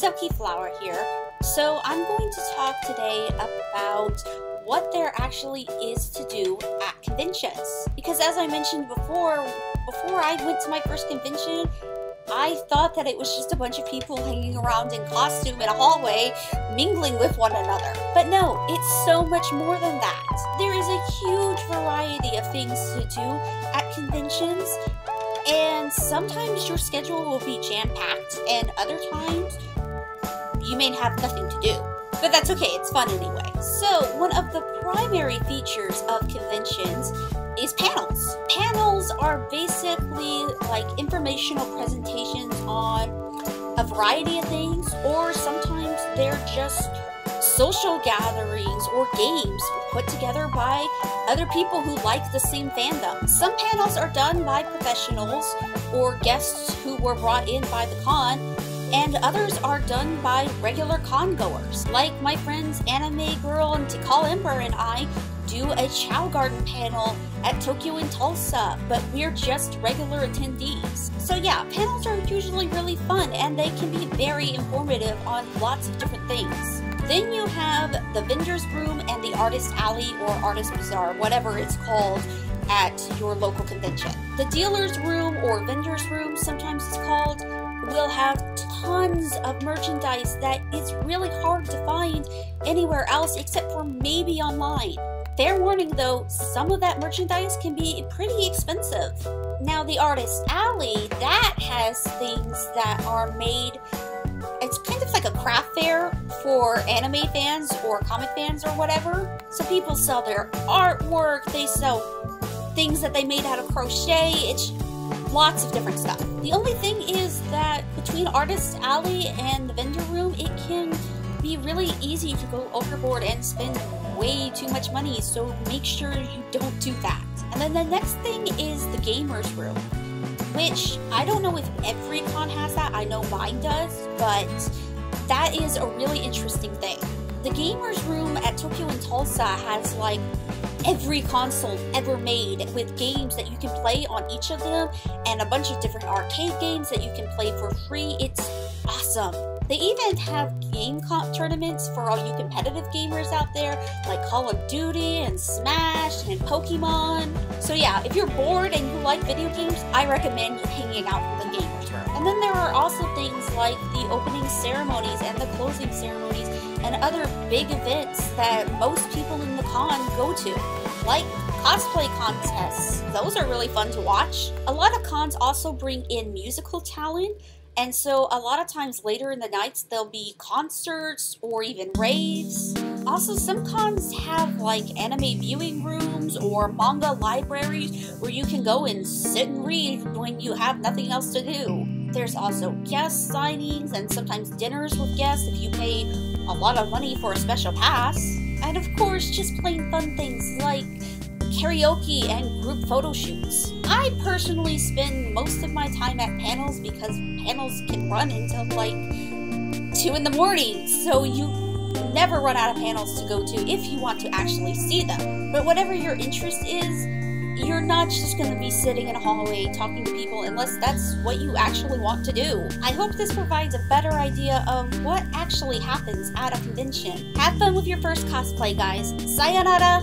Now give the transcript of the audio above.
Silky Flower here. So I'm going to talk today about what there actually is to do at conventions. Because as I mentioned before I went to my first convention, I thought that it was just a bunch of people hanging around in costume in a hallway, mingling with one another. But no, it's so much more than that. There is a huge variety of things to do at conventions, and sometimes your schedule will be jam-packed, and other times you may have nothing to do. But that's okay, it's fun anyway. So, one of the primary features of conventions is panels. Panels are basically like informational presentations on a variety of things, or sometimes they're just social gatherings or games put together by other people who like the same fandom. Some panels are done by professionals or guests who were brought in by the con, and others are done by regular con goers. Like my friends Anime Girl and Tikal Ember and I do a Chow Garden panel at Tokyo and Tulsa, but we're just regular attendees. So yeah, panels are usually really fun, and they can be very informative on lots of different things. Then you have the vendor's room and the artist alley or artist bazaar, whatever it's called at your local convention. The dealer's room or vendor's room, sometimes it's called, will have tons of merchandise that is really hard to find anywhere else except for maybe online. Fair warning though, some of that merchandise can be pretty expensive. Now the artist alley, that has things that are made, it's kind of like a craft fair for anime fans or comic fans or whatever. So people sell their artwork, they sell things that they made out of crochet, it's lots of different stuff. The only thing is that between Artist Alley and the vendor room, it can be really easy to go overboard and spend way too much money, so make sure you don't do that. And then the next thing is the gamer's room, which I don't know if every con has that. I know mine does, but that is a really interesting thing. The gamer's room at Tokyo and Tulsa has like every console ever made with games that you can play on each of them, and a bunch of different arcade games that you can play for free. It's awesome. They even have game comp tournaments for all you competitive gamers out there, like Call of Duty and Smash and Pokemon. So yeah, if you're bored and you like video games, I recommend hanging out in the gamer's room. And then there are also things like the opening ceremonies and the closing ceremonies and other big events that most people in the con go to, like cosplay contests. Those are really fun to watch. A lot of cons also bring in musical talent, and so a lot of times later in the nights there'll be concerts or even raves. Also, some cons have like anime viewing rooms or manga libraries where you can go and sit and read when you have nothing else to do. There's also guest signings and sometimes dinners with guests if you pay a lot of money for a special pass. And of course, just plain fun things like karaoke and group photo shoots. I personally spend most of my time at panels because panels can run until like 2 in the morning, so you never run out of panels to go to if you want to actually see them. But whatever your interest is, you're not just going to be sitting in a hallway talking to people unless that's what you actually want to do. I hope this provides a better idea of what actually happens at a convention. Have fun with your first cosplay, guys. Sayonara!